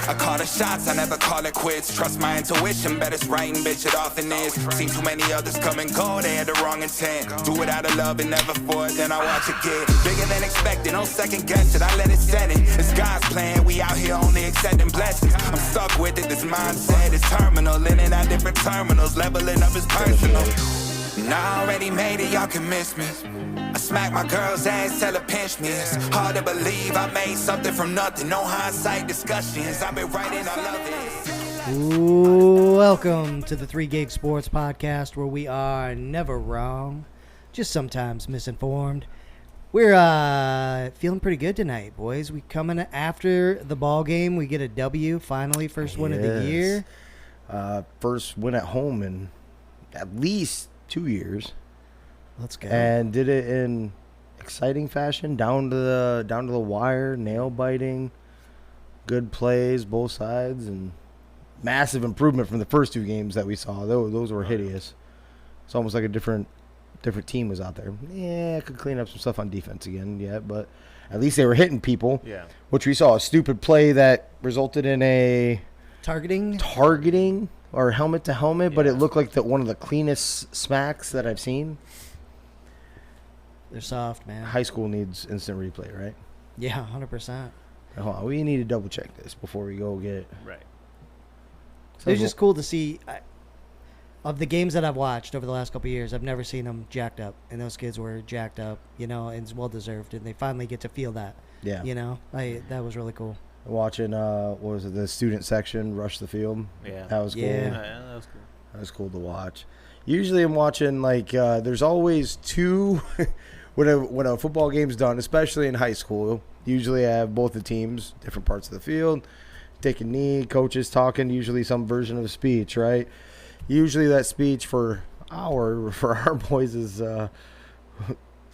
I call the shots, I never call it quits. Trust my intuition, bet it's right and bitch, it often is. Seen too many others come and go, they had the wrong intent. Do it out of love and never for it, then I watch it get bigger than expected. No second guess it, I let it set it. It's God's plan, we out here only accepting blessings. I'm stuck with it, this mindset is terminal. In and out different terminals, leveling up is personal. And I already made it, y'all can miss me. I smack my girl's ass, tell her pinch me. It's hard to believe I made something from nothing. No hindsight discussions, I've been writing, I love it. Welcome to the 3 Gig Sports Podcast, where we are never wrong, just sometimes misinformed. We're feeling pretty good tonight, boys. We coming after the ball game. We get a W, finally, first win of the year. First win at home in at least 2 years. Let's go. And did it in exciting fashion, down to the wire, nail biting, good plays both sides, and massive improvement from the first 2 games that we saw. Those were hideous. It's almost like a different team was out there. Yeah, could clean up some stuff on defense again yet, but at least they were hitting people. Yeah. Which we saw a stupid play that resulted in a targeting or helmet to helmet, but it looked like one of the cleanest smacks that I've seen. They're soft, man. High school needs instant replay, right? Yeah, 100%. Hold on, we need to double check this before we go get it. Right. So it's just cool to see. Of the games that I've watched over the last couple of years, I've never seen them jacked up, and those kids were jacked up, and it's well deserved, and they finally get to feel that. Yeah. That was really cool. Watching, what was it, the student section rush the field. Yeah. That was cool. Yeah, that was cool. That was cool to watch. Usually I'm watching, there's always 2 when a football game's done, especially in high school. Usually I have both the teams, different parts of the field, take a knee, coaches talking, usually some version of a speech, right? Usually that speech for our boys is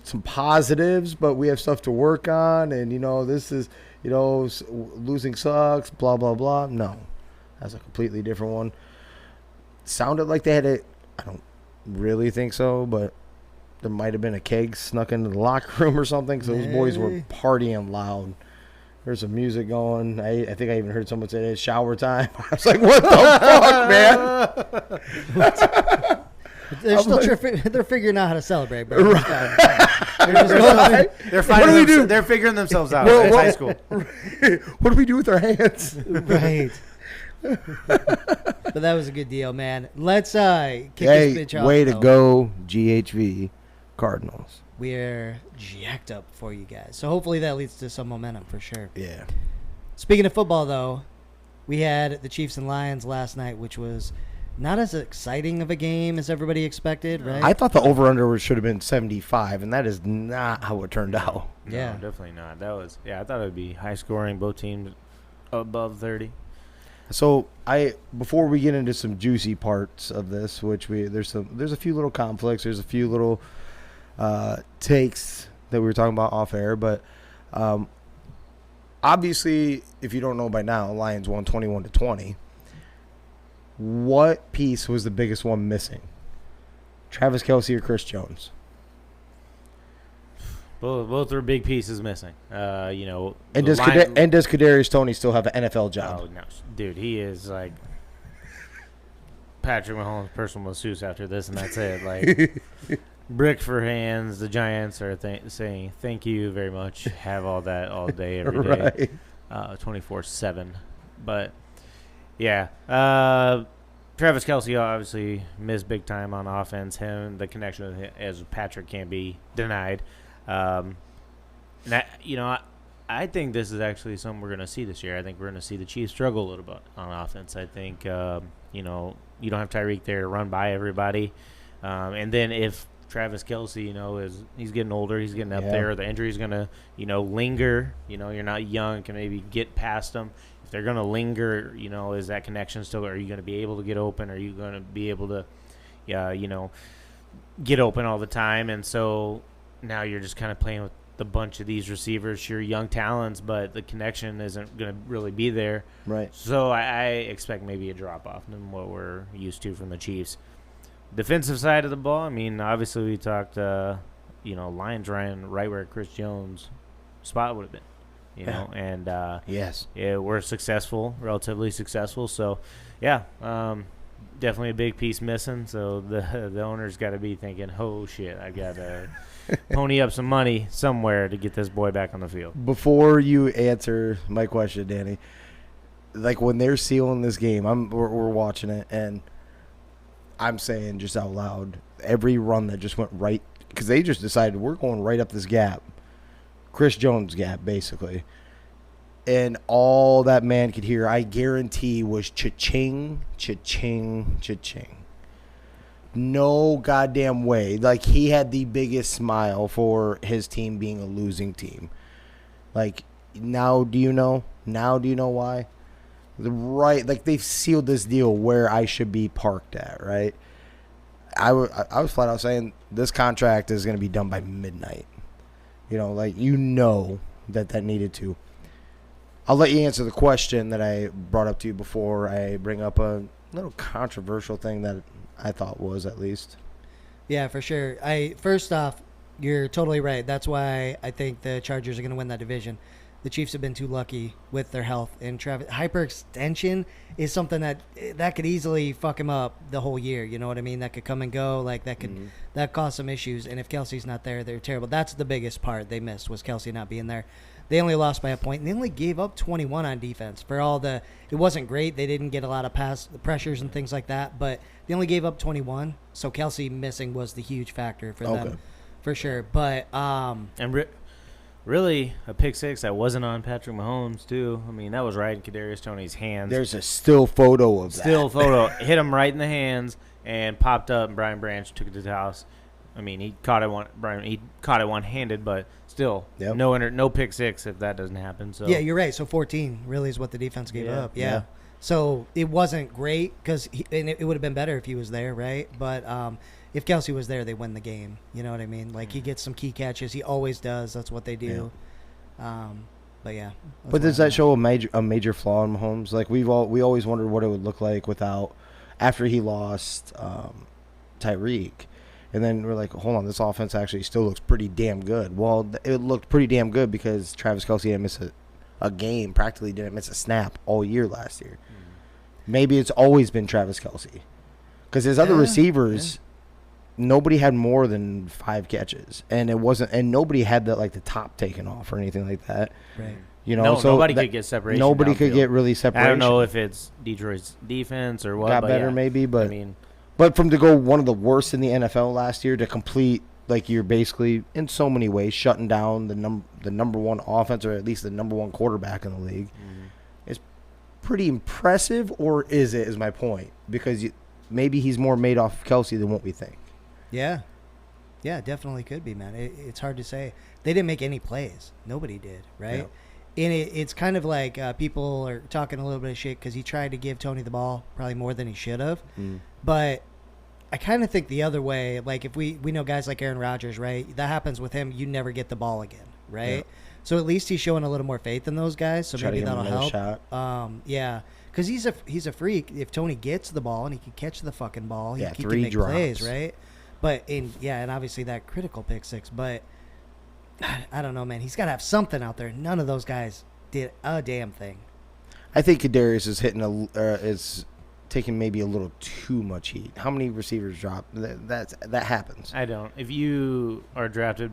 some positives, but we have stuff to work on, and, this is, losing sucks, blah, blah, blah. No, that's a completely different one. Sounded like they had it. I don't really think so, but there might have been a keg snuck into the locker room or something, so those boys were partying loud. There's some music going. I think I even heard someone say it's shower time. I was like, what the fuck, man? They're figuring out how to celebrate, bro. Right. They're figuring themselves out. It's high school. What do we do with our hands? Right. But that was a good deal, man. Let's kick this bitch off. Way to go, GHV Cardinals. We're jacked up for you guys. So hopefully that leads to some momentum for sure. Yeah. Speaking of football, though, we had the Chiefs and Lions last night, which was not as exciting of a game as everybody expected, right? I thought the over-under should have been 75, and that is not how it turned out. Yeah. No, definitely not. I thought it would be high scoring, both teams above 30. So before we get into some juicy parts of this, which there's a few little conflicts, there's a few little takes that we were talking about off air, but obviously, if you don't know by now, Lions won 21-20. What piece was the biggest one missing? Travis Kelce or Chris Jones? Both are big pieces missing. And does Kadarius Toney still have an NFL job? Oh no, dude, he is like Patrick Mahomes' personal masseuse after this, and that's it. Like brick for hands. The Giants are saying thank you very much. Have all that all day, every day, 24/7. But yeah, Travis Kelce obviously missed big time on offense. The connection with him, as Patrick can't be denied. And I think this is actually something we're going to see this year. I think we're going to see the Chiefs struggle a little bit on offense. I think, you don't have Tyreek there to run by everybody. And then if Travis Kelce, he's getting older, he's getting up there, the injury's going to, linger. You're not young, can maybe get past them. If they're going to linger, is that connection still, are you going to be able to get open? Are you going to be able to, get open all the time? And so now you're just kind of playing with the bunch of these receivers, your young talents, but the connection isn't going to really be there. Right. So I expect maybe a drop-off than what we're used to from the Chiefs. Defensive side of the ball, I mean, obviously we talked, Lions ran right where Chris Jones' spot would have been. you know, and yes, yeah, we're successful, relatively successful. So, yeah, definitely a big piece missing. So the owner's got to be thinking, oh shit, I got to pony up some money somewhere to get this boy back on the field. Before you answer my question, Danny, like when they're sealing this game, we're watching it, and I'm saying just out loud, every run that just went right, because they just decided we're going right up this gap, Chris Jones gap, basically. And all that man could hear, I guarantee, was cha-ching, cha-ching, cha-ching. No goddamn way. Like, he had the biggest smile for his team being a losing team. Like, now do you know? Now do you know why? Right, like, they've sealed this deal where I should be parked at, right? I was flat out saying this contract is going to be done by midnight. You know, like, that needed to. I'll let you answer the question that I brought up to you before I bring up a little controversial thing that I thought was, at least. Yeah, for sure. First off, you're totally right. That's why I think the Chargers are going to win that division. The Chiefs have been too lucky with their health, and hyperextension is something that could easily fuck him up the whole year. You know what I mean? That could come and go. Like that could that cause some issues. And if Kelce's not there, they're terrible. That's the biggest part they missed, was Kelce not being there. They only lost by a point, and they only gave up 21 on defense. It wasn't great. They didn't get a lot of pass pressures and things like that, but they only gave up 21. So Kelce missing was the huge factor for them, for sure. But really, a pick six that wasn't on Patrick Mahomes, too. I mean, that was right in Kadarius Toney's hands. There's a still photo of that. Still photo. Hit him right in the hands and popped up, and Brian Branch took it to the house. I mean, he caught it one-handed, but still, no pick six if that doesn't happen. So yeah, you're right. So 14 really is what the defense gave up. Yeah. So it wasn't great because it would have been better if he was there, right? But if Kelce was there, they win the game. You know what I mean? Like, he gets some key catches. He always does. That's what they do. But yeah. But does that show a major flaw in Mahomes? Like, we always wondered what it would look like after he lost Tyreek. And then we're like, hold on, this offense actually still looks pretty damn good. Well, it looked pretty damn good because Travis Kelce didn't miss a game, practically didn't miss a snap all year last year. Maybe it's always been Travis Kelce. Because his other receivers, nobody had more than 5 catches. And nobody had the top taken off or anything like that. Right. You know, so nobody could get separation. Nobody could get really separation. I don't know if it's Detroit's defense or what. Got better maybe, but I mean, but from to go one of the worst in the NFL last year to complete, like, you're basically in so many ways shutting down the number one offense, or at least the number one quarterback in the league, is pretty impressive. Or is my point, because maybe he's more made off of Kelce than what we think. Yeah, definitely could be, man. It's hard to say. They didn't make any plays. Nobody did, right? Yeah. And it's kind of like people are talking a little bit of shit because he tried to give Tony the ball probably more than he should have. But I kind of think the other way, like, if we know guys like Aaron Rodgers, right? That happens with him. You never get the ball again, right? Yeah. So at least he's showing a little more faith in those guys. So maybe that'll help. Yeah, because he's a freak. If Tony gets the ball and he can catch the fucking ball, he can make plays, right? But and obviously that critical pick six. But I don't know, man. He's got to have something out there. None of those guys did a damn thing. I think Kadarius is is taking maybe a little too much heat. How many receivers drop? That happens. I don't. If you are drafted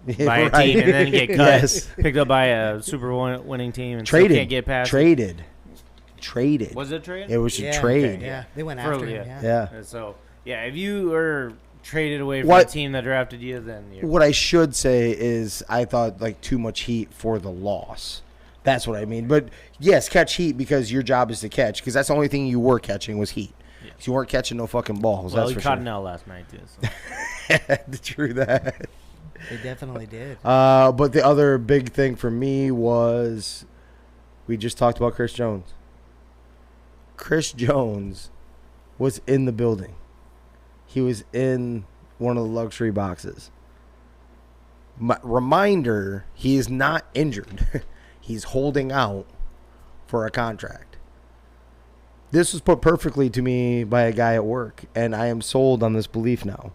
by a team and then get cut, picked up by a Super Bowl winning team and still can't get past traded. Was it traded? It was a trade. Okay. Yeah, they went after him. Yeah. So if you are traded away from the team that drafted you, then what I should say is I thought too much heat for the loss. That's what I mean. But yes, catch heat because your job is to catch, because that's the only thing you were catching was heat. Yeah. You weren't catching no fucking balls. Well, that's you for caught sure. an L last night too. So. True that. They definitely did. But the other big thing for me was we just talked about Chris Jones. Chris Jones was in the building. He was in one of the luxury boxes. Reminder, he is not injured. He's holding out for a contract. This was put perfectly to me by a guy at work, and I am sold on this belief now.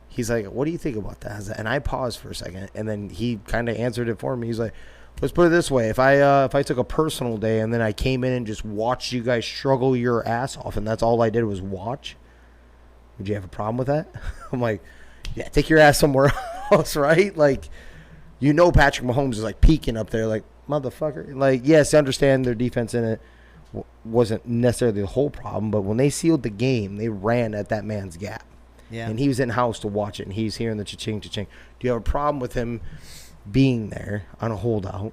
He's like, what do you think about that? And I paused for a second, and then he kind of answered it for me. He's like, Let's put it this way: if I took a personal day and then I came in and just watched you guys struggle your ass off, and that's all I did was watch, would you have a problem with that? I'm like, yeah, take your ass somewhere else, right? Like, Patrick Mahomes is like peeking up there, like motherfucker. Like, yes, I understand their defense in it wasn't necessarily the whole problem, but when they sealed the game, they ran at that man's gap. Yeah. And he was in house to watch it, and he's hearing the cha-ching, cha-ching. Do you have a problem with him being there on a holdout?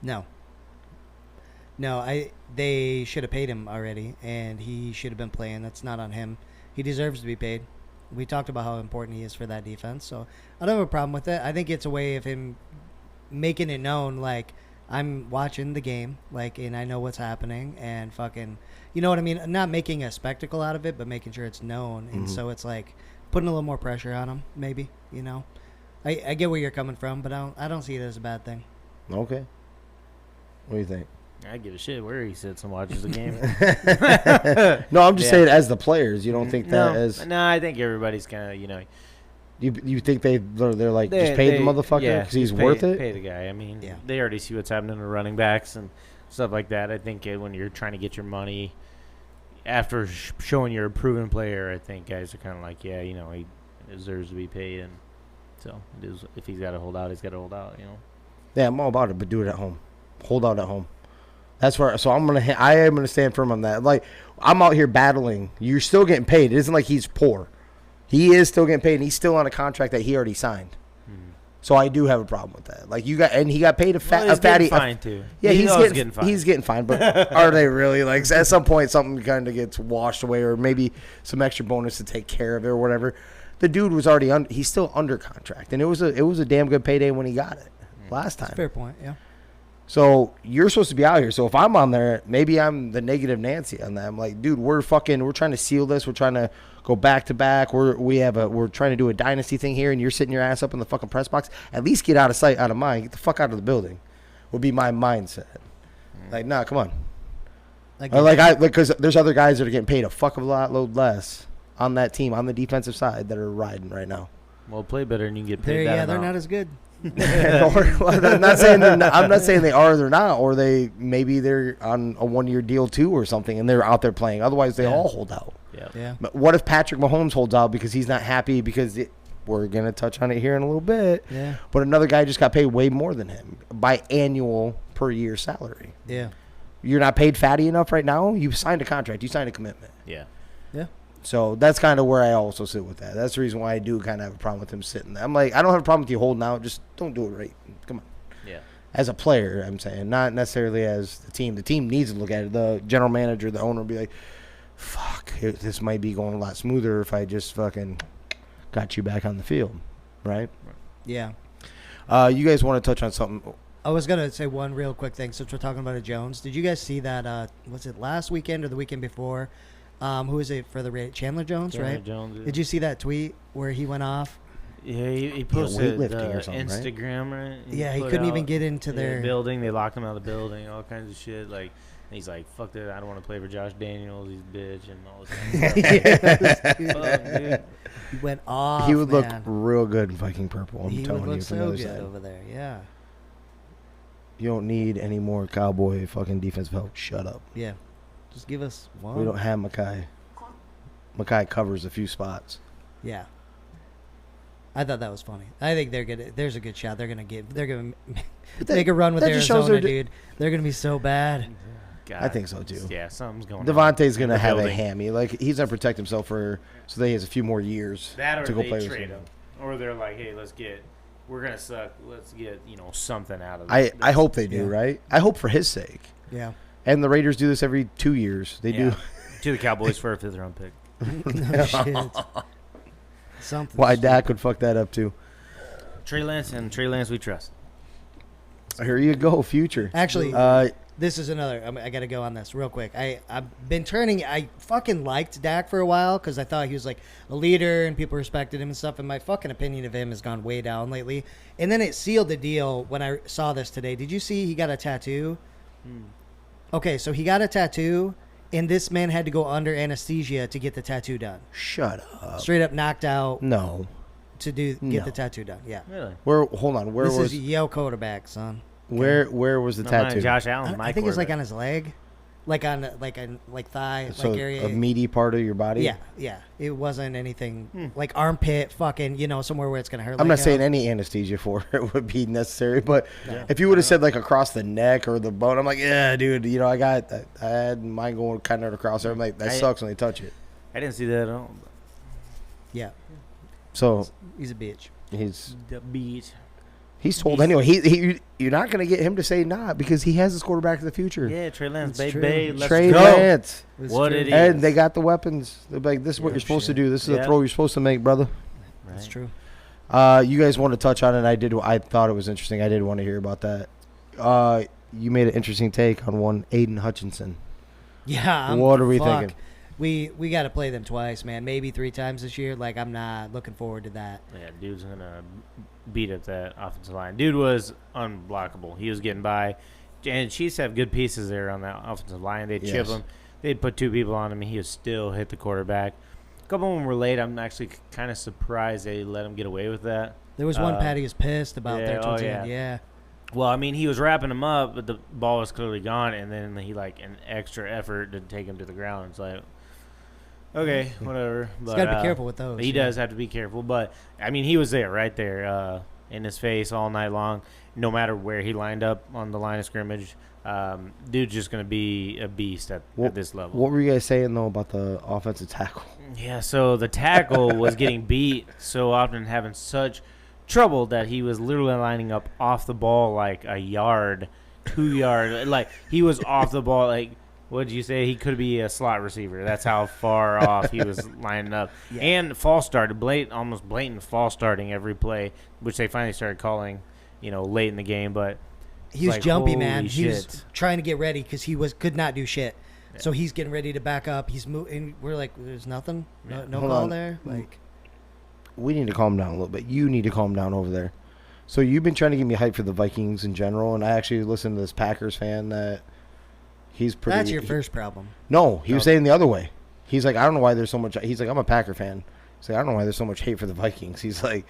No. They should have paid him already, and he should have been playing. That's not on him. He deserves to be paid. We talked about how important he is for that defense, so I don't have a problem with it. I think it's a way of him making it known, like, I'm watching the game, like, and I know what's happening, and fucking, you know what I mean? Not making a spectacle out of it, but making sure it's known, and so it's like putting a little more pressure on him, maybe, I get where you're coming from, but I don't see it as a bad thing. Okay. What do you think? I give a shit where he sits and watches the game. No, I'm just saying as the players, you don't think that as... No, I think everybody's kind of, You think they're like, just pay the motherfucker because he's worth it? Pay the guy. I mean, they already see what's happening to running backs and stuff like that. I think when you're trying to get your money after showing you're a proven player, I think guys are kind of like, he deserves to be paid. And so if he's got to hold out, he's got to hold out, Yeah, I'm all about it, but do it at home. Hold out at home. That's where. So I am gonna stand firm on that. Like, I'm out here battling. You're still getting paid. It isn't like he's poor. He is still getting paid, and he's still on a contract that he already signed. So I do have a problem with that. Like, he got paid a fatty fine too. Yeah, he's getting fine. He's getting fine, but are they really? Like, at some point, something kind of gets washed away, or maybe some extra bonus to take care of it or whatever. The dude was already he's still under contract, and it was a damn good payday when he got it last time. That's a fair point. Yeah. So you're supposed to be out here. So if I'm on there, maybe I'm the negative Nancy on that. I'm like, dude, we're trying to seal this. We're trying to go back to back. We're trying to do a dynasty thing here, and you're sitting your ass up in the fucking press box. At least get out of sight, out of mind. Get the fuck out of the building. Would be my mindset. Like, nah, come on. Because there's other guys that are getting paid a fuck of a lot less on that team on the defensive side that are riding right now. Well, play better and you can get paid. They're not as good. I'm not saying they are or they're not, or maybe they're on a 1-year deal too or something, and they're out there playing. Otherwise, they all hold out. Yeah. But what if Patrick Mahomes holds out because he's not happy because we're gonna touch on it here in a little bit. Yeah. But another guy just got paid way more than him by annual per year salary. Yeah. You're not paid fatty enough right now. You signed a contract. You signed a commitment. Yeah. Yeah. So that's kind of where I also sit with that. That's the reason why I do kind of have a problem with him sitting there. I'm like, I don't have a problem with you holding out. Just don't do it right. Come on. Yeah. As a player, I'm saying, not necessarily as the team. The team needs to look at it. The general manager, the owner will be like, fuck, this might be going a lot smoother if I just fucking got you back on the field. Right? Yeah. You guys want to touch on something? I was going to say one real quick thing since we're talking about a Jones. Did you guys see that, was it last weekend or the weekend before? Who is it for the Chandler Jones, right? Jones, yeah. Did you see that tweet where he went off? Yeah, he posted weightlifting or something, Instagram, right? Yeah, he couldn't even get into their building. They locked him out of the building, all kinds of shit. Like, he's like, fuck that, I don't want to play for Josh Daniels, he's a bitch, and all this kind of stuff. Fuck, dude. He went off. He would man. look real good in Viking purple. He telling would look you from so the other good side. over there. Yeah. You don't need any more Cowboy fucking defensive help. Shut up. Yeah. Just give us one. We don't have Mackay. Mackay covers a few spots. Yeah. I thought that was funny. I think they're gonna. There's a good shot. They're gonna make a run with Arizona, dude. They're gonna be so bad. God, I think so too. Yeah, something's going on. Devontae's gonna have building. a hammy. Like, he's gonna protect himself so that he has a few more years That or to go they play trade with him. Or they're like, hey, we're gonna suck. Let's get something out of it. I hope they do, Yeah. right? I hope for his sake. Yeah. And the Raiders do this every 2 years. They do. To the Cowboys for a 5th round pick. No shit. Something. Why Dak would fuck that up too. Trey Lance we trust. Here you go, future. Actually, this is another. I got to go on this real quick. I've been turning. I fucking liked Dak for a while because I thought he was like a leader and people respected him and stuff. And my fucking opinion of him has gone way down lately. And then it sealed the deal when I saw this today. Did you see he got a tattoo? Okay, so he got a tattoo, and this man had to go under anesthesia to get the tattoo done. Shut up. Straight up knocked out. No. to get No. the tattoo done. Yeah. Really? Hold on. Where This was is Yale quarterback, son. where was the No, tattoo? mine, Josh Allen. I think it's like on his leg, like on thigh, So like area. a meaty part of your body. Yeah. It wasn't anything like armpit, fucking, somewhere where it's gonna hurt. I'm like not saying hell. any anesthesia for it would be necessary, but Yeah. if you would have said like across the neck or the bone, I'm like, yeah, dude. I had mine going kind of across there. I'm like, that sucks when they touch it. I didn't see that at all. Yeah, So he's a bitch. he's The beat. told anyway. He you're not gonna get him to say nah because he has his quarterback of the future. Yeah, Trey Lance, It's true. baby. Let's Trey go. Lance. It's What true. it is. And they got the weapons. They're like, this is what Yeah, you're supposed to shit. do. This is Yeah. a throw you're supposed to make, brother. That's Right. true. You guys want to touch on it? I thought it was interesting. I did want to hear about that. You made an interesting take on one Aidan Hutchinson. Yeah. What are we fuck. thinking? We got to play them twice, man. Maybe 3 times this year. Like, I'm not looking forward to that. Yeah, dude's gonna beat up that offensive line. Dude was unblockable. He was getting by, and Chiefs have good pieces there on that offensive line. They'd chip Yes. him. They'd put 2 people on him, and he would still hit the quarterback. A couple of them were late. I'm actually kind of surprised they let him get away with that. There was one Patty was pissed about yeah, there towards oh, the end. yeah. Yeah. Well, I mean, he was wrapping him up, but the ball was clearly gone, and then he an extra effort to take him to the ground. It's like, okay, whatever. But, He's got to be careful with those. He does have to be careful, but I mean, he was there, right there, in his face all night long. No matter where he lined up on the line of scrimmage, dude's just gonna be a beast at this level. What were you guys saying though about the offensive tackle? Yeah, so the tackle was getting beat so often, and having such trouble that he was literally lining up off the ball like a yard, 2 yards. Like he was off the ball. Like, what did you say? He could be a slot receiver. That's how far off he was lining up. Yeah. And false started, almost blatant false starting every play, which they finally started calling, late in the game. But He was like, jumpy, holy man. He was shit. trying to get ready because he could not do shit. So he's getting ready to back up. He's moving. We're like, there's nothing. No Hold call on. there. Like, We need to calm down a little bit. You need to calm down over there. So you've been trying to get me hyped for the Vikings in general, and I actually listened to this Packers fan that he's pretty. that's your first problem. No, he was saying the other way. He's like, I don't know why there's so much. He's like, I'm a Packer fan. He's like, I don't know why there's so much hate for the Vikings. He's like,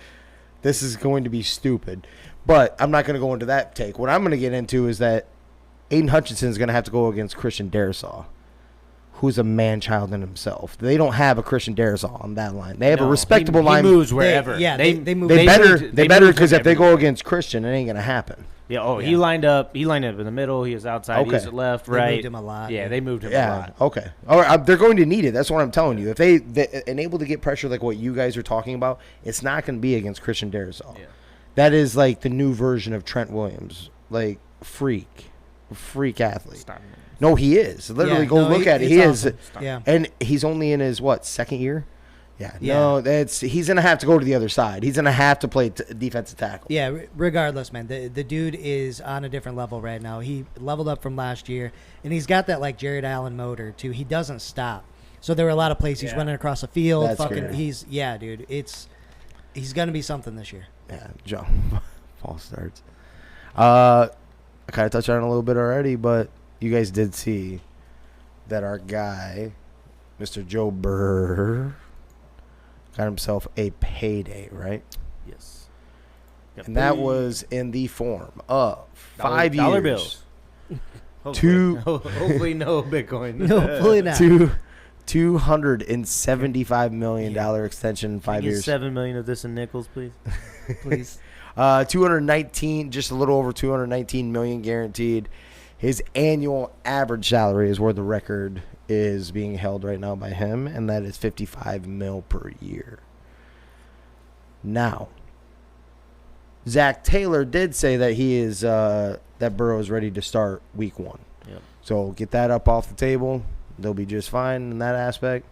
this is going to be stupid. But I'm not going to go into that take. What I'm going to get into is that Aidan Hutchinson is going to have to go against Christian Darrisaw, who's a man-child in himself. They don't have a Christian Darrisaw on that line. They have a respectable line. He moves wherever. They move. They better moved because him if they go everywhere. against Christian, it ain't going to happen. Yeah. He lined up. He lined up in the middle. He was outside. Okay. East, left, They right. moved him a lot. Yeah, they moved him a Yeah. lot. Okay. All right. They're going to need it. That's what I'm telling you. If they enable to get pressure like what you guys are talking about, it's not going to be against Christian Darrisaw. Yeah. That is like the new version of Trent Williams. Like freak athlete. Stop. No, he is. Literally, Yeah, go no, look at it. it's He awesome. is. Yeah. And he's only in his second year. Yeah. Yeah. No, he's gonna have to go to the other side. He's gonna have to play defensive tackle. Yeah, regardless, man, the dude is on a different level right now. He leveled up from last year, and he's got that like Jared Allen motor too. He doesn't stop. So there were a lot of plays he's running across the field. That's fucking, great. dude. He's gonna be something this year. Yeah, Joe. False starts. I kind of touched on it a little bit already, but you guys did see that our guy, Mr. Joe Burr, got himself a payday, right? Yes. And that was in the form of $5 dollar years. bills. Two- Hopefully no Bitcoin. No, hopefully not. $275 million extension in 5 years. $7 million of this in nickels, please. Please. 219, just a little over 219 million guaranteed. His annual average salary is where the record is being held right now by him, and that is 55 mil per year. Now, Zach Taylor did say that he is that Burrow is ready to start week 1. Yep. So get that up off the table. They'll be just fine in that aspect.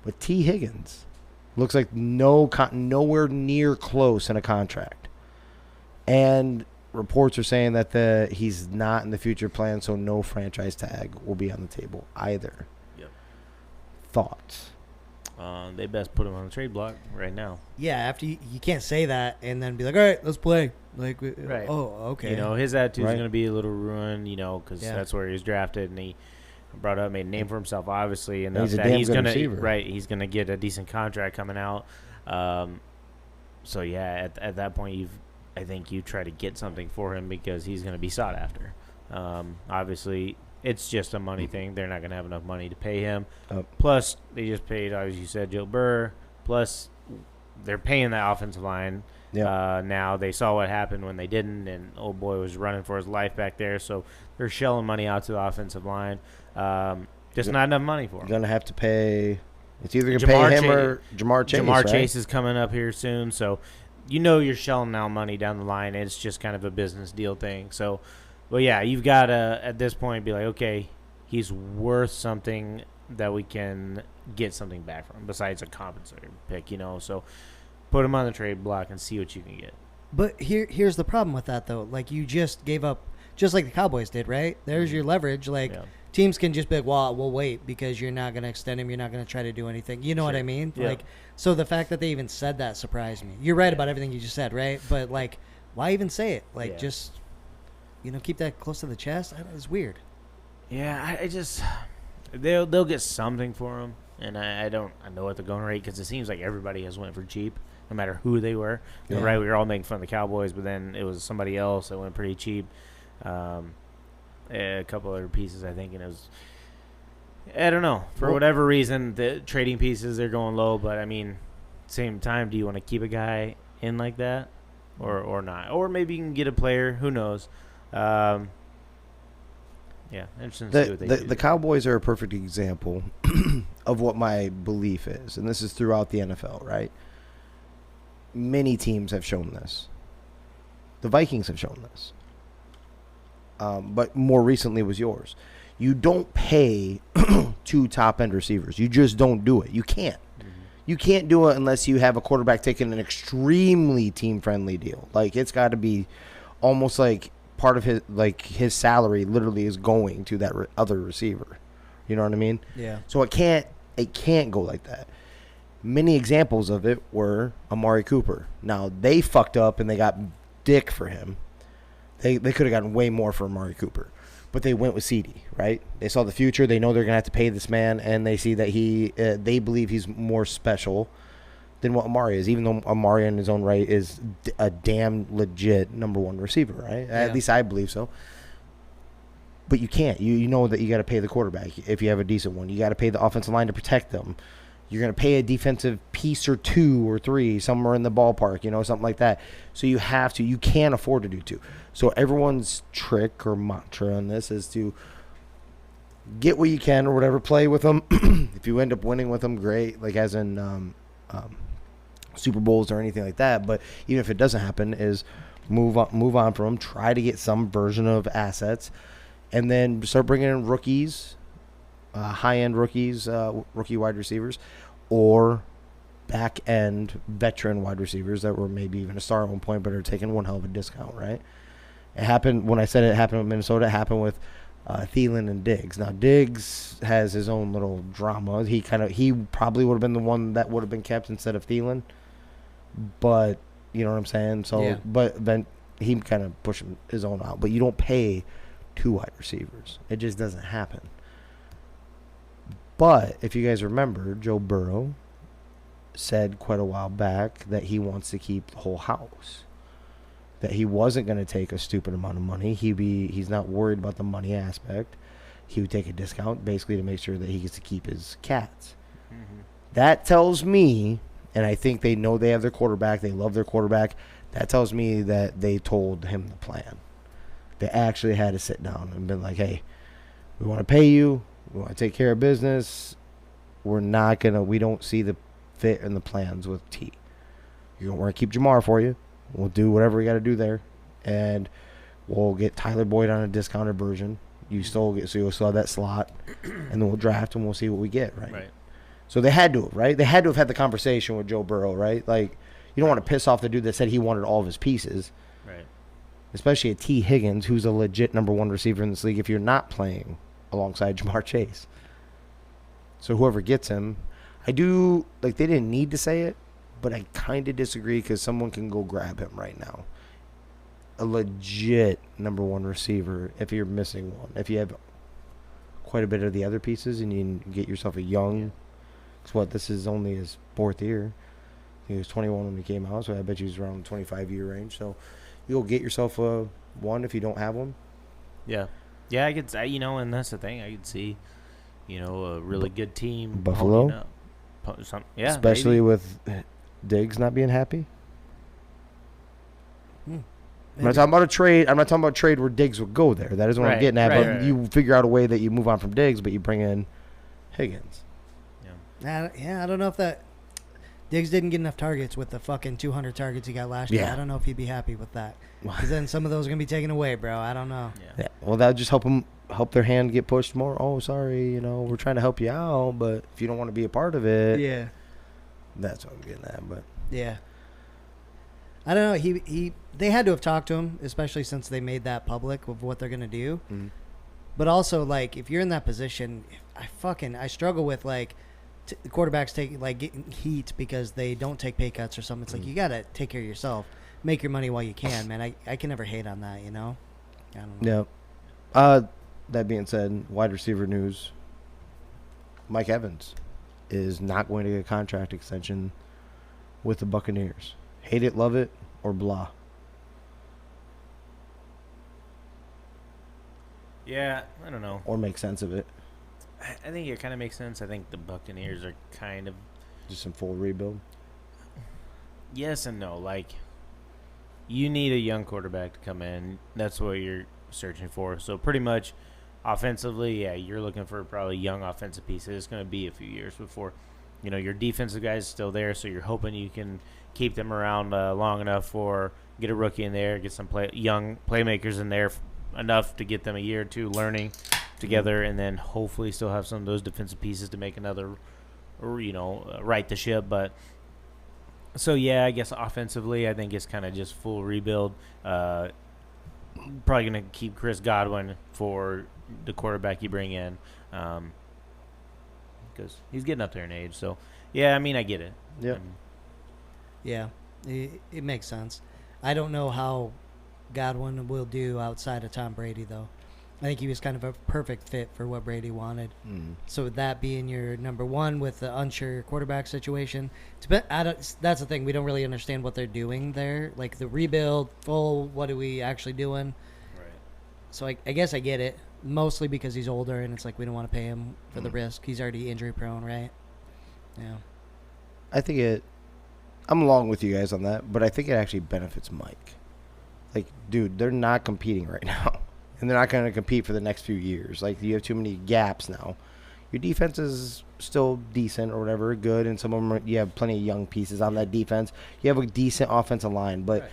But T. Higgins looks like nowhere near close in a contract. And reports are saying that he's not in the future plan, so no franchise tag will be on the table either. Yep. Thoughts? They best put him on the trade block right now. Yeah, after you can't say that and then be like, all right, let's play. Like, Right. Oh, okay. His attitude's Right. going to be a little ruined, because Yeah. that's where he was drafted, and he brought up, made a name for himself, obviously, and He's a that damn he's good gonna receiver. right. He's going to get a decent contract coming out. So yeah, at that point, I think you try to get something for him because he's going to be sought after. Obviously, it's just a money thing. They're not going to have enough money to pay him. Plus, they just paid, as you said, Joe Burrow. Plus, they're paying that offensive line. Yeah. Now they saw what happened when they didn't, and old boy was running for his life back there. So they're shelling money out to the offensive line. Just not enough money for him. You're going to have to pay. It's either going to pay him or Jamar Chase. Jamar right? Chase is coming up here soon. So you're shelling out money down the line. It's just kind of a business deal thing. So, well, yeah, you've got to, at this point, be like, okay, he's worth something that we can get something back from besides a compensating pick, So put him on the trade block and see what you can get. But here's the problem with that, though. Like, you just gave up, just like the Cowboys did, right? There's your leverage. Like, teams can just be like, well, we'll wait because you're not going to extend him. You're not going to try to do anything. You know what I mean? Yeah. Like, so the fact that they even said that surprised me. You're right about everything you just said, right? But, like, why even say it? Like, just, keep that close to the chest. It's weird. Yeah, I just they'll get something for him, and I know what the going rate because it seems like everybody has went for cheap, no matter who they were. Yeah. Right? We were all making fun of the Cowboys, but then it was somebody else that went pretty cheap. A couple other pieces, I think, and it was. I don't know. For whatever reason, the trading pieces they're going low, but I mean, same time, do you want to keep a guy in like that, or not? Or maybe you can get a player. Who knows? Yeah, interesting to see what they do. The Cowboys are a perfect example of what my belief is, and this is throughout the NFL, right? Many teams have shown this. The Vikings have shown this. But more recently was yours. You don't pay 2 top-end receivers. You just don't do it. You can't. Mm-hmm. You can't do it unless you have a quarterback taking an extremely team-friendly deal. Like, it's got to be almost like part of his salary literally is going to that other receiver. You know what I mean? Yeah. So it can't go like that. Many examples of it were Amari Cooper. Now, they fucked up and they got dick for him. They could have gotten way more for Amari Cooper. But they went with CD, right? They saw the future. They know they're going to have to pay this man, and they see that they believe he's more special than what Amari is, even though Amari in his own right is a damn legit number 1 receiver, right? Yeah. At least I believe so. But you can't. You know that you got to pay the quarterback if you have a decent one. You got to pay the offensive line to protect them. You're going to pay a defensive piece or 2 or 3 somewhere in the ballpark, something like that. So you have to. You can't afford to do 2. So everyone's trick or mantra on this is to get what you can or whatever, play with them. If you end up winning with them, great, like as in Super Bowls or anything like that. But even if it doesn't happen, is move on from them, try to get some version of assets, and then start bringing in rookies, high-end rookies, rookie wide receivers, or back-end veteran wide receivers that were maybe even a star at one point but are taking one hell of a discount, right? It happened when I said it happened with Minnesota. It happened with Thielen and Diggs. Now, Diggs has his own little drama. He probably would have been the one that would have been kept instead of Thielen. But, you know what I'm saying? So, yeah. But then he kind of pushed his own out. But you don't pay 2 wide receivers. It just doesn't happen. But if you guys remember, Joe Burrow said quite a while back that he wants to keep the whole house. That he wasn't going to take a stupid amount of money. He's not worried about the money aspect. He would take a discount basically to make sure that he gets to keep his cats. Mm-hmm. That tells me, and I think they know they have their quarterback, they love their quarterback, that tells me that they told him the plan. They actually had to sit down and been like, hey, we want to pay you, we want to take care of business, we don't see the fit in the plans with T. We're going to keep Jamar for you. We'll do whatever we got to do there, and we'll get Tyler Boyd on a discounted version. You'll still have that slot, and then we'll draft and we'll see what we get, right? Right. So they had to have, right? They had to have had the conversation with Joe Burrow, right? Like, you don't want to piss off the dude that said he wanted all of his pieces, right? Especially a T. Higgins, who's a legit number 1 receiver in this league. If you're not playing alongside Jamar Chase, so whoever gets him, they didn't need to say it. But I kind of disagree because someone can go grab him right now. A legit number 1 receiver if you're missing one. If you have quite a bit of the other pieces and you can get yourself a young, this is only his 4th year. He was 21 when he came out, so I bet you he's around the 25-year range. So you'll get yourself one if you don't have one. Yeah. Yeah, I could, and that's the thing. I could see, a really good team. Buffalo? Yeah, especially maybe. with Diggs not being happy. Hmm. I'm not talking about a trade. I'm not talking about a trade where Diggs would go there. That isn't what I'm getting at. But you figure out a way that you move on from Diggs, but you bring in Higgins. I don't know if that Diggs didn't get enough targets with the fucking 200 targets he got last year. I don't know if he'd be happy with that. Because then some of those are going to be taken away, bro. I don't know. Yeah. Well, that would just help their hand get pushed more. Oh, sorry, we're trying to help you out, but if you don't want to be a part of it, yeah, that's what I'm getting at. But yeah, I don't know. They had to have talked to him, especially since they made that public of what they're going to do. Mm-hmm. But also, like, if you're in that position, I struggle with like. The quarterbacks getting heat because they don't take pay cuts or something. It's like you gotta take care of yourself, make your money while you can, man. I can never hate on that, I don't know. Yeah. That being said, wide receiver news. Mike Evans is not going to get a contract extension with the Buccaneers. Hate it, love it, or blah. Yeah, I don't know. Or make sense of it. I think it kind of makes sense. I think the Buccaneers are kind of just in full rebuild. Yes and no. Like, you need a young quarterback to come in. That's what you're searching for. So pretty much, offensively, yeah, you're looking for probably young offensive pieces. It's going to be a few years before, your defensive guys still there. So you're hoping you can keep them around long enough for get a rookie in there, get some young playmakers in there enough to get them a year or two learning together, and then hopefully still have some of those defensive pieces to make another, right the ship. But so yeah, I guess offensively, I think it's kind of just full rebuild. Probably gonna keep Chris Godwin for the quarterback you bring in, because he's getting up there in age. So yeah, I mean, I get it. Yeah, it makes sense. I don't know how Godwin will do outside of Tom Brady, though. I think he was kind of a perfect fit for what Brady wanted. Mm. So with that being your number one with the unsure quarterback situation, that's the thing. We don't really understand what they're doing there. Like the rebuild, what are we actually doing? Right. So I guess I get it, mostly because he's older and it's like we don't want to pay him for the risk. He's already injury prone, right? Yeah. I think I'm along with you guys on that, but I think it actually benefits Mike. Like, dude, they're not competing right now. And they're not going to compete for the next few years. Like, you have too many gaps now. Your defense is still decent or whatever, good, and some of them you have plenty of young pieces on that defense. You have a decent offensive line, but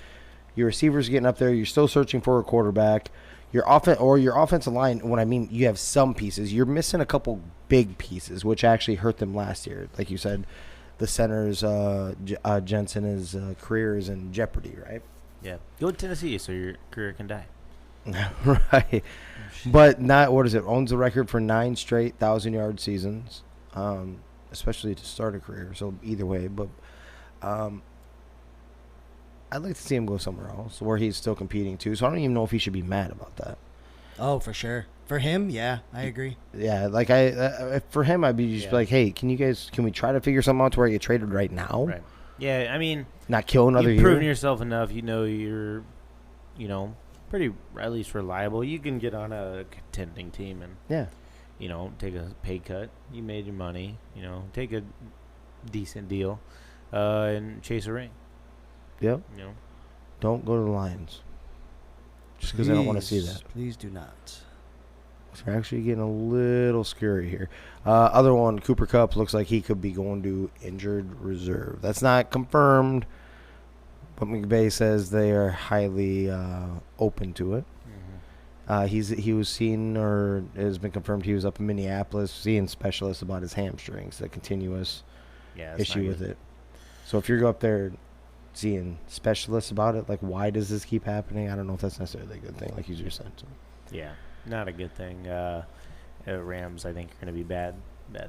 your receivers getting up there. You're still searching for a quarterback. Your offensive line. When I mean you have some pieces, you're missing a couple big pieces, which actually hurt them last year. Like you said, the center's Jensen's career is in jeopardy, right? Yeah, go to Tennessee so your career can die. Right, but owns the record for 9 straight 1,000-yard seasons, especially to start a career. So either way, but I'd like to see him go somewhere else where he's still competing too. So I don't even know if he should be mad about that. Oh, for sure. For him, yeah, I agree. Yeah, like for him, I'd be just like, hey, can we try to figure something out to where you get traded right now? Right. Yeah, I mean, not kill another year. You've proven yourself enough. You're, pretty at least reliable. You can get on a contending team and take a pay cut. You made your money. Take a decent deal, and chase a ring. Yep. Don't go to the Lions. Just because I don't want to see that. Please do not. We're actually getting a little scary here. Other one, Cooper Kupp looks like he could be going to injured reserve. That's not confirmed. But McVay says they are highly open to it. Mm-hmm. He was seen, or it has been confirmed, he was up in Minneapolis seeing specialists about his hamstrings, the continuous issue with it. So if you're up there seeing specialists about it, like why does this keep happening? I don't know if that's necessarily a good thing, like you just said. So. Yeah, not a good thing. Rams, I think, are going to be bad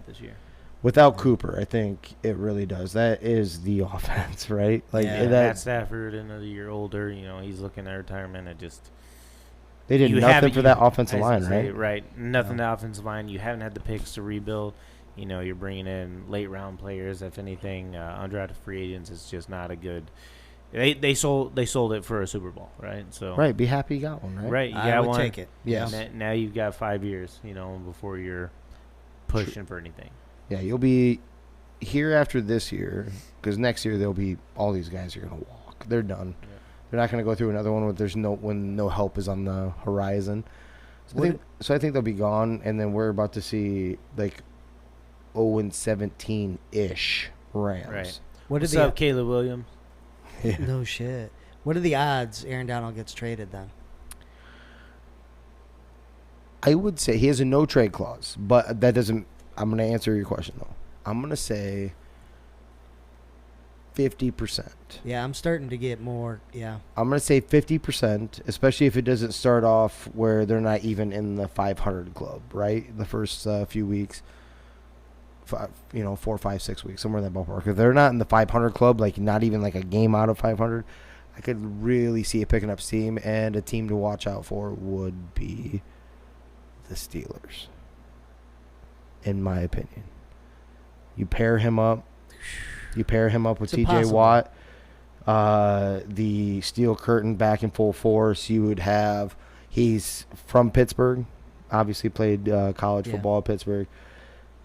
this year. Without Cooper, I think it really does. That is the offense, right? Like Matt Stafford, another year older. He's looking at retirement. They did nothing for that offensive line, right? Right, nothing to the offensive line. You haven't had the picks to rebuild. you're bringing in late round players. If anything, undrafted free agents is just not a good. They sold it for a Super Bowl, right? So Right, be happy you got one, right? right, you I got would one. take it. Yes. Now you've got 5 years, before you're pushing for anything. Yeah, you'll be here after this year, because next year there'll be all these guys are going to walk. They're done. Yeah. They're not going to go through another one when no help is on the horizon. So I think they'll be gone, and then we're about to see like 0-17 ish Rams. Right. What What's up, Caleb Williams? Yeah. No shit. What are the odds Aaron Donald gets traded then? I would say he has a no trade clause, but that doesn't. I'm going to answer your question though. I'm going to say 50%. Yeah, I'm starting to get more. Yeah. I'm going to say 50%, especially if it doesn't start off where they're not even in the 500 club, right? The first few weeks, 4, 5, 6 weeks, somewhere in that ballpark. If they're not in the 500 club, like not even like a game out of 500, I could really see it picking up steam, and a team to watch out for would be the Steelers, in my opinion. You pair him up with T.J. Watt, the steel curtain back in full force. You would have, he's from Pittsburgh, obviously played college football at Pittsburgh.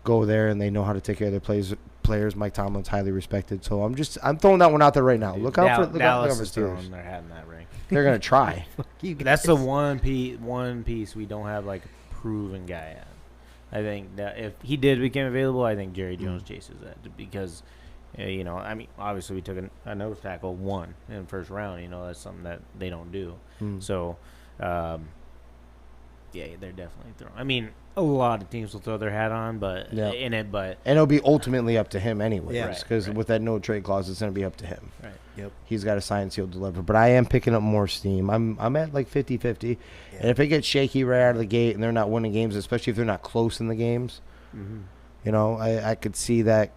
Go there, and they know how to take care of their players. Mike Tomlin's highly respected. So I'm throwing that one out there right now. Dude, look out for Dallas is Steelers. throwing their hat in that ring. They're gonna try. That's the one piece we don't have like a proven guy at. I think that if he did become available, I think Jerry Jones chases that because, obviously we took a nose tackle one in the first round. That's something that they don't do. So, yeah, they're definitely throwing. I mean, a lot of teams will throw their hat on, but and it'll be ultimately up to him anyways, because with that no trade clause, it's gonna be up to him. Right. Yep. He's got to sign, seal, deliver. But I am picking up more steam. I'm at like 50-50. And if it gets shaky right out of the gate and they're not winning games, especially if they're not close in the games, I could see that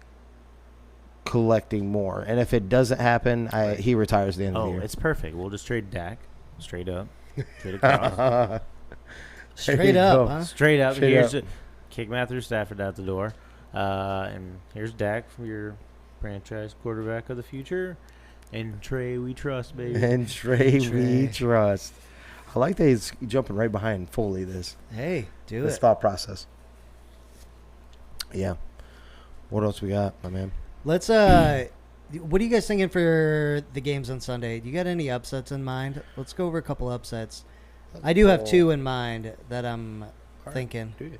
collecting more. And if it doesn't happen, he retires at the end of the year. It's perfect. We'll just trade Dak straight up, straight across. Straight up, huh? Straight up. Straight Here's up. kick Matthew Stafford out the door. And here's Dak for your franchise quarterback of the future. And Trey, we trust, baby. And Trey, we trust. I like that he's jumping right behind Foley this thought process. Yeah. What else we got, my man? Let's what are you guys thinking for the games on Sunday? Do you got any upsets in mind? Let's go over a couple upsets. I do have two in mind that I'm thinking. Do you?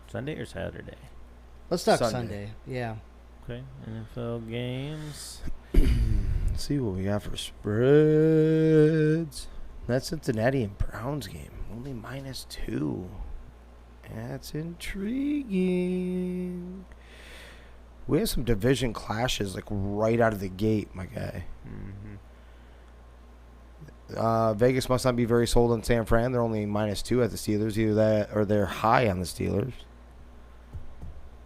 Sunday or Saturday? Let's talk Sunday. Sunday. Yeah. Okay. NFL games. Let's see what we got for spreads. That Cincinnati and Browns game. Only -2. That's intriguing. We have some division clashes like right out of the gate, my guy. Vegas must not be very sold on San Fran. They're only -2 at the Steelers. Either that or they're high on the Steelers.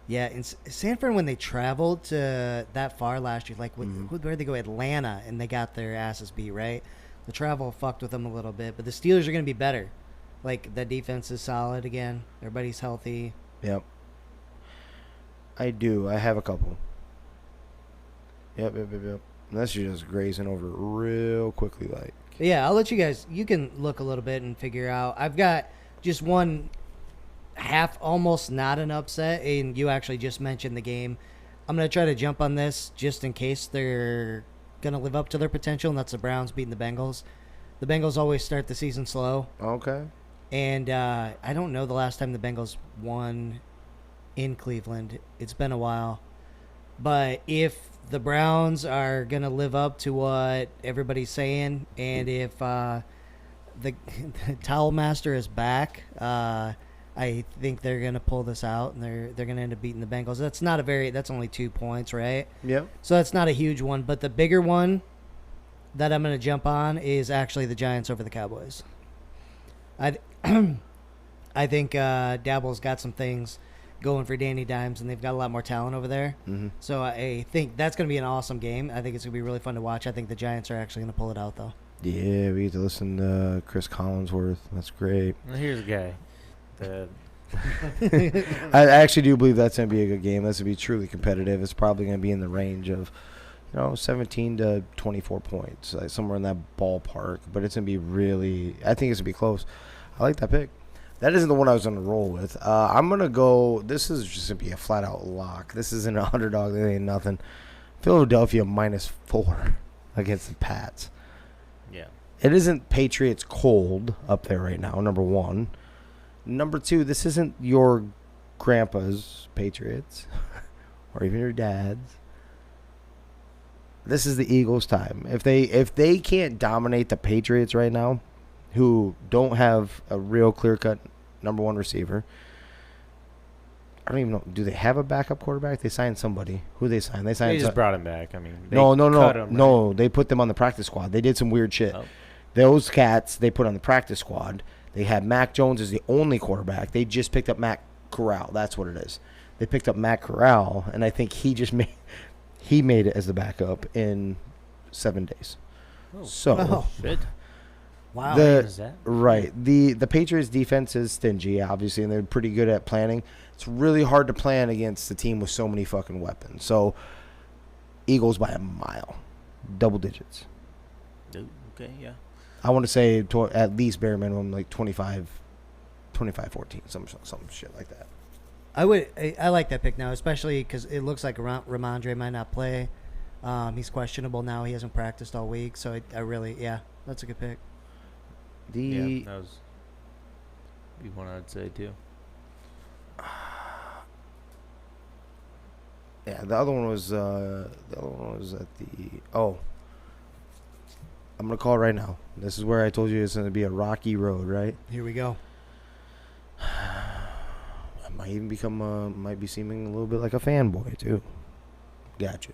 Yeah, in San Fran, when they traveled to that far last year, like where'd they go? Atlanta, and they got their asses beat, right? The travel fucked with them a little bit, but the Steelers are going to be better. Like, the defense is solid again. Everybody's healthy. Yep. I do. I have a couple. Yep. Unless you're just grazing over it real quickly, like. Yeah, I'll let you guys. You can look a little bit and figure out. I've got just one half, almost not an upset, and you actually just mentioned the game. I'm going to try to jump on this just in case they're going to live up to their potential, and that's the Browns beating the Bengals. The Bengals always start the season slow. Okay. And I don't know the last time the Bengals won in Cleveland. It's been a while. But if the Browns are going to live up to what everybody's saying, and if the Towel Master is back, I think they're going to pull this out, and they're going to end up beating the Bengals. That's only 2 points, right? Yep. So that's not a huge one. But the bigger one that I'm going to jump on is actually the Giants over the Cowboys. I think Dabble's got some things going for Danny Dimes, and they've got a lot more talent over there. So I think that's going to be an awesome game. I think it's going to be really fun to watch. I think the Giants are actually going to pull it out, though. Yeah, we get to listen to Chris Collinsworth. That's great. Well, here's a guy. The I actually do believe that's going to be a good game. That's going to be truly competitive. It's probably going to be in the range of, 17 to 24 points, like somewhere in that ballpark. But it's going to be really, I think it's going to be close. I like that pick. That isn't the one I was going to roll with. I'm going to go, this is just going to be a flat-out lock. This isn't an underdog. That ain't nothing. Philadelphia -4 against the Pats. Yeah. It isn't Patriots cold up there right now, number one. Number two, this isn't your grandpa's Patriots or even your dad's. This is the Eagles' time. If they can't dominate the Patriots right now, who don't have a real clear-cut number one receiver. I don't even know. Do they have a backup quarterback? They signed somebody. Who they signed? They just brought him back. I mean, no. They put them on the practice squad. They did some weird shit. Oh. Those cats they put on the practice squad. They had Mac Jones as the only quarterback. They just picked up Matt Corral. That's what it is. They picked up Matt Corral, and I think he made it as the backup in 7 days. Oh. So shit. Wow. The Patriots defense is stingy, obviously, and they're pretty good at planning. It's really hard to plan against a team with so many fucking weapons. So, Eagles by a mile. Double digits. Okay, yeah. I want to say at least bare minimum like 25-14, some shit like that. I like that pick now, especially because it looks like Ramondre might not play. He's questionable now. He hasn't practiced all week. So, that's a good pick. That was one I'd say too. Yeah, the other one was at the. Oh, I'm gonna call it right now. This is where I told you it's gonna be a rocky road, right? Here we go. I might even might be seeming a little bit like a fanboy too. Gotcha.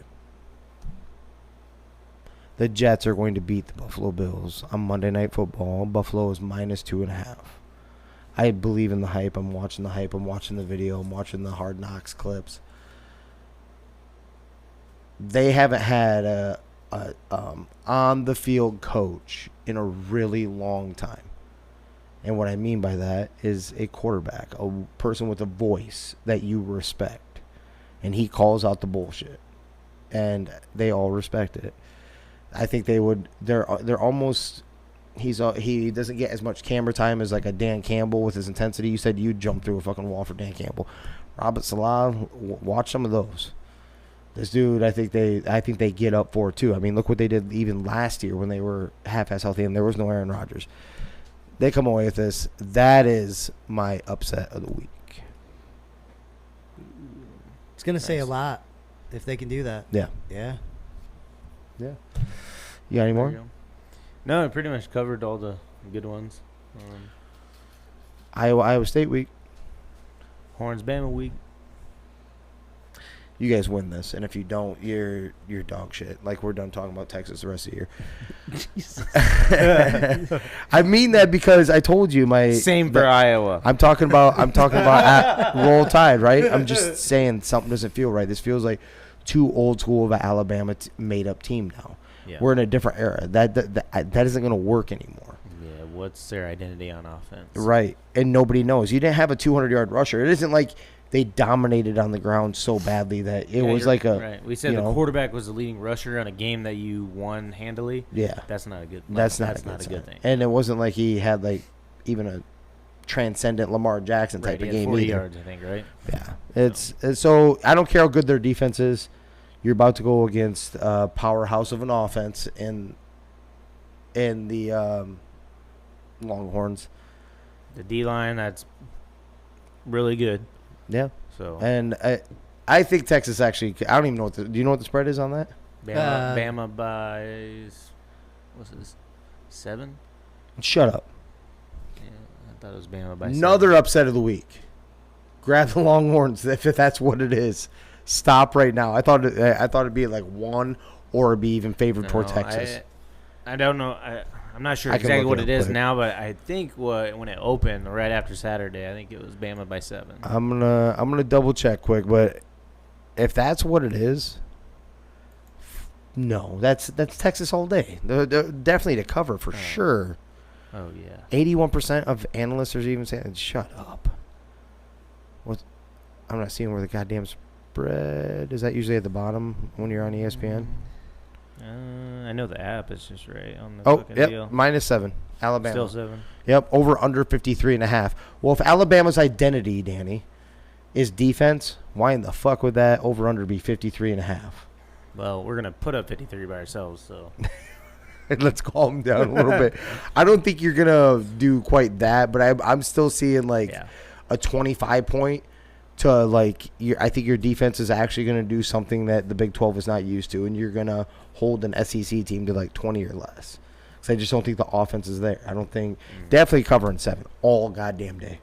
The Jets are going to beat the Buffalo Bills on Monday Night Football. Buffalo is -2.5. I believe in the hype. I'm watching the hype. I'm watching the video. I'm watching the Hard Knocks clips. They haven't had a on-the-field coach in a really long time. And what I mean by that is a quarterback, a person with a voice that you respect. And he calls out the bullshit. And they all respect it. I think they would. They're almost. He doesn't get as much camera time as like a Dan Campbell with his intensity. You said you'd jump through a fucking wall for Dan Campbell. Robert Salah, watch some of those. This dude, I think they get up for it too. I mean, look what they did even last year when they were half-ass healthy and there was no Aaron Rodgers. They come away with this. That is my upset of the week. It's gonna say a lot if they can do that. Yeah. Yeah. Yeah. You got any more? No, I pretty much covered all the good ones. Iowa State week. Horns Bama week. You guys win this, and if you don't, you're dog shit. Like we're done talking about Texas the rest of the year. I mean that because I told you same for Iowa. I'm talking about at Roll Tide, right? I'm just saying something doesn't feel right. This feels like too old school of an Alabama made up team now. Yeah. We're in a different era. That isn't going to work anymore. Yeah, what's their identity on offense? Right, and nobody knows. You didn't have a 200-yard rusher. It isn't like they dominated on the ground so badly that it was like a. Right. We said the quarterback was the leading rusher on a game that you won handily. Yeah, that's not a good. That's not a good thing. And it wasn't like he had like even a transcendent Lamar Jackson type of game 40 either. yards, I think. Right. Yeah, it's so I don't care how good their defense is. You're about to go against a powerhouse of an offense in the Longhorns. The D-line, that's really good. Yeah. So. And I think Texas actually. I don't even know do you know what the spread is on that? Bama by what's this? 7? Shut up. Yeah, I thought it was Bama by 7. Another upset of the week. Grab the Longhorns if that's what it is. Stop right now. I thought it'd be like 1 or it'd be even favored toward Texas. I don't know. I'm not sure exactly what it is now, but I think when it opened right after Saturday, I think it was Bama by 7. I'm gonna double check quick, but if that's what it is, no, that's Texas all day. They're definitely to cover for sure. Oh yeah. 81% of analysts are even saying, "Shut up." I'm not seeing where the goddamn spread is. That usually at the bottom when you're on ESPN. I know the app is just right on the fucking yep, deal. -7. Alabama. Still 7. Yep, over under 53.5. Well, if Alabama's identity, Danny, is defense, why in the fuck would that over under be 53.5? Well, we're gonna put up 53 by ourselves, so. Let's calm down a little bit. I don't think you're gonna do quite that, but I'm still seeing a 25 point to I think your defense is actually gonna do something that the Big 12 is not used to, and you're gonna hold an SEC team to 20 or less. So I just don't think the offense is there. I don't think definitely covering 7 all goddamn day.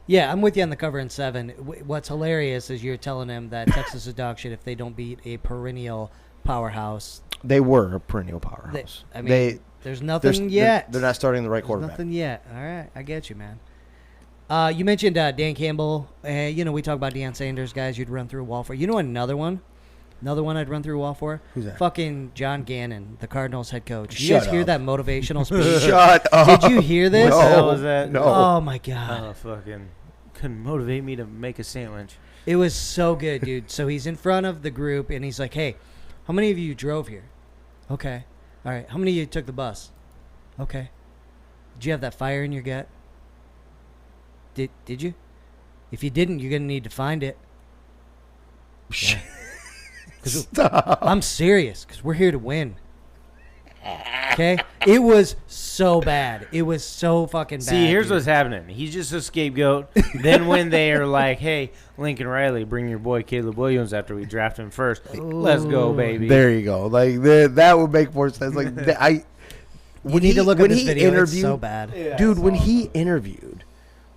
Yeah, I'm with you on the cover in 7. What's hilarious is you're telling him that Texas is dog shit if they don't beat a perennial powerhouse. They were a perennial powerhouse. There's nothing yet. They're not starting the right quarterback. Nothing yet. All right, I get you, man. You mentioned Dan Campbell. We talk about Deion Sanders, guys you'd run through a wall for. You know another one? Another one I'd run through a wall for? Who's that? Fucking John Gannon, the Cardinals head coach. Did you guys hear that motivational speech? Shut up. Did you hear this? No. What the hell was that? No. Oh, my God. Oh, fucking couldn't motivate me to make a sandwich. It was so good, dude. So he's in front of the group, and he's like, hey, how many of you drove here? Okay. All right. How many of you took the bus? Okay. Did you have that fire in your gut? Did you? If you didn't, you're going to need to find it. Yeah. Stop. I'm serious, because we're here to win. Okay? It was so bad. It was so fucking bad. See, here's dude. what's happening. He's just a scapegoat. Then when they are like, hey, Lincoln Riley, bring your boy Caleb Williams after we draft him first. Let's go, baby. There you go. That would make more sense. You need to look at this video. It's so bad. Yeah, dude, when he interviewed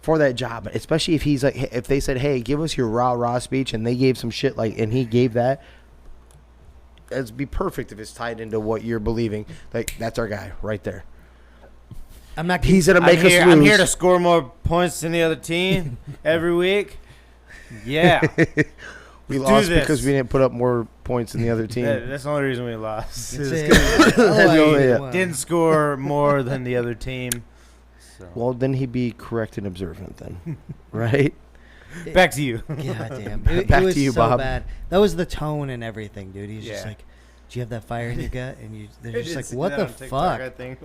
for that job, especially if he's if they said, hey, give us your rah-rah speech, and they gave some shit and he gave that, it'd be perfect if it's tied into what you're believing. That's our guy right there. I'm not. He's gonna make us lose. I'm here to score more points than the other team every week. Yeah. We lost because we didn't put up more points than the other team. That's the only reason we lost. Didn't score more than the other team. So. Well, then he'd be correct and observant then, right? Back to you. God damn. It Back was to you, so Bob. bad. That was the tone and everything, dude. He's just like, do you have that fire in your gut? And they're just like, what the fuck? I think.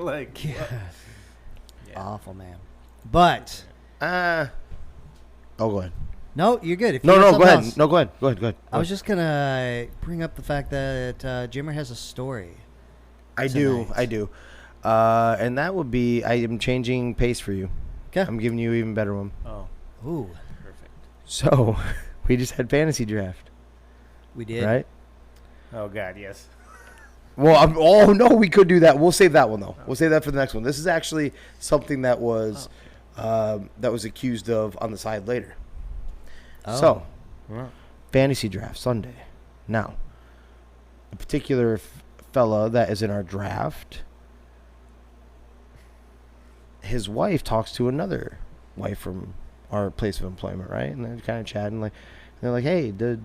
Awful, man. But. Oh, go ahead. No, you're good. If No, you have go ahead. else, No, go ahead. Go ahead. I was just going to bring up the fact that Jimmer has a story. I do. And that would be, I am changing pace for you. Okay. I'm giving you an even better one. Oh. Ooh. Perfect. So, we just had fantasy draft. We did. Right? Oh, God, yes. Well, no, we could do that. We'll save that one, though. We'll save that for the next one. This is actually something that was accused of on the side later. Oh. So, Well, fantasy draft Sunday. Now, a particular fella that is in our draft, his wife talks to another wife from our place of employment, right? And they're kind of chatting, they're like, "Hey, does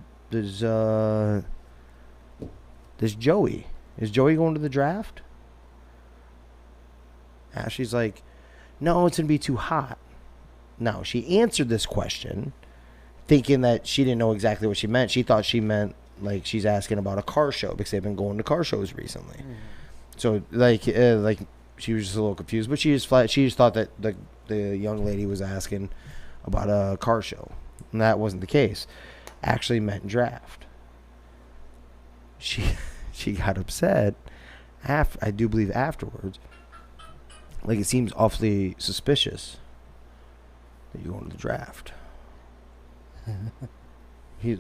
Joey? Is Joey going to the draft?" Ashley's like, "No, it's gonna be too hot." Now, she answered this question thinking that she didn't know exactly what she meant. She thought she meant she's asking about a car show because they've been going to car shows recently. Mm-hmm. So she was just a little confused, but she just thought that the young lady was asking about a car show, and that wasn't the case. Actually meant draft. She got upset I do believe afterwards. It seems awfully suspicious that you're going to the draft.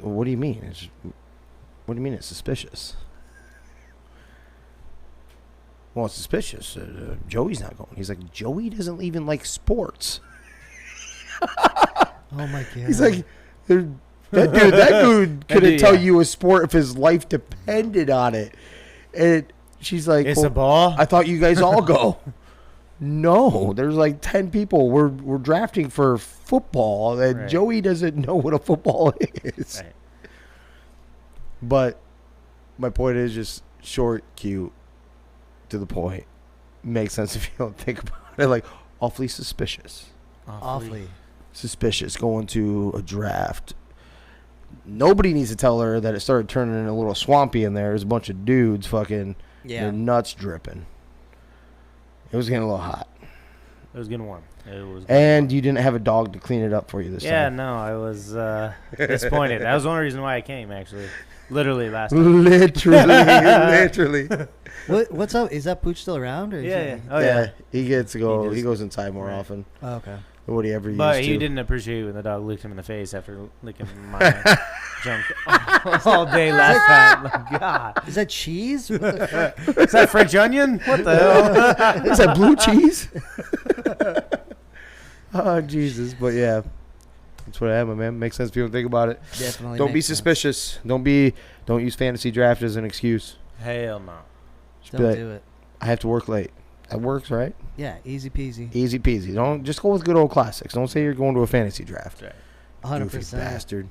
What do you mean? What do you mean it's suspicious? Well, it's suspicious. Joey's not going. He's like, Joey doesn't even like sports. Oh, my God. He's like, that dude couldn't tell you a sport if his life depended on it. And she's like, it's a ball? I thought you guys all go. No, there's 10 people. We're drafting for football, and right. Joey doesn't know what a football is. Right. But my point is just short, cute, to the point. Makes sense if you don't think about it. Awfully suspicious. Awfully suspicious going to a draft. Nobody needs to tell her that it started turning a little swampy in there. There's a bunch of dudes fucking their nuts dripping. It was getting a little hot. It was getting warm. It was. And you didn't have a dog to clean it up for you this time. Yeah, no, I was disappointed. That was the only reason why I came, actually. Literally last time. Literally. What's up? Is that Pooch still around? Or Yeah. Oh, yeah. yeah. He gets to go. He He just- goes inside more right. often Oh, okay. than what he ever used But to. he didn't appreciate when the dog licked him in the face after licking my junk all day last time. Like, God. Is that cheese? What the fuck? Is that French onion? What the hell? Is that blue cheese? Oh, Jesus. But, yeah. That's what happened, man. Makes sense if you don't think about it. Definitely. Don't be makes sense. suspicious. Don't use fantasy draft as an excuse. Hell no. Just be Don't like, do it. I have to work late. That works, right? Yeah, easy peasy. Easy peasy. Don't just go with good old classics. Don't say you're going to a fantasy draft. That's right. 100%. Goofy bastard.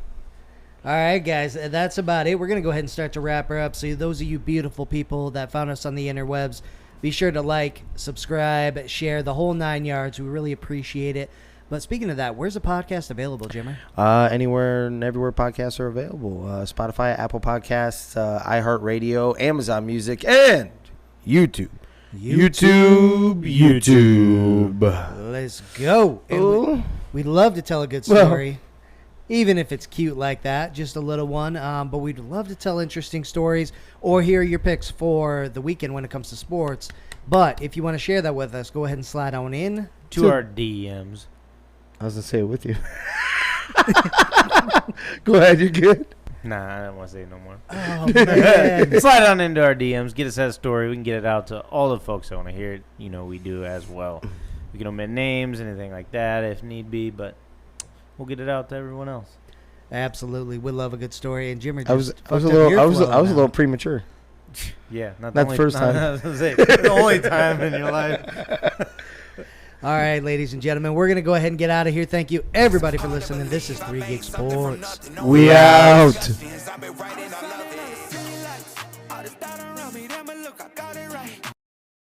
All right, guys, that's about it. We're going to go ahead and start to wrap her up. So those of you beautiful people that found us on the interwebs, be sure to like, subscribe, share the whole 9 yards. We really appreciate it. But speaking of that, where's the podcast available, Jimmer? Anywhere and everywhere podcasts are available. Spotify, Apple Podcasts, iHeartRadio, Amazon Music, and YouTube. YouTube. Let's go. And we'd love to tell a good story, even if it's cute like that, just a little one. But we'd love to tell interesting stories or hear your picks for the weekend when it comes to sports. But if you want to share that with us, go ahead and slide on in To our DMs. I was going to say it with you. Go ahead, you're good. Nah, I don't want to say it no more. Oh, man. Slide on into our DMs. Get us that story. We can get it out to all the folks that want to hear it. You know, we do as well. We can omit names, anything like that if need be, but we'll get it out to everyone else. Absolutely. We love a good story. And Jimmer just I was fucked a up little your I was flow a now. little premature. Yeah, not Not the first time. I was gonna say, the only time in your life. All right, ladies and gentlemen, we're going to go ahead and get out of here. Thank you, everybody, for listening. This is 3 Gig Sports. We out. I've been writing, I love it. All this doubt around me, then but look, I got it right.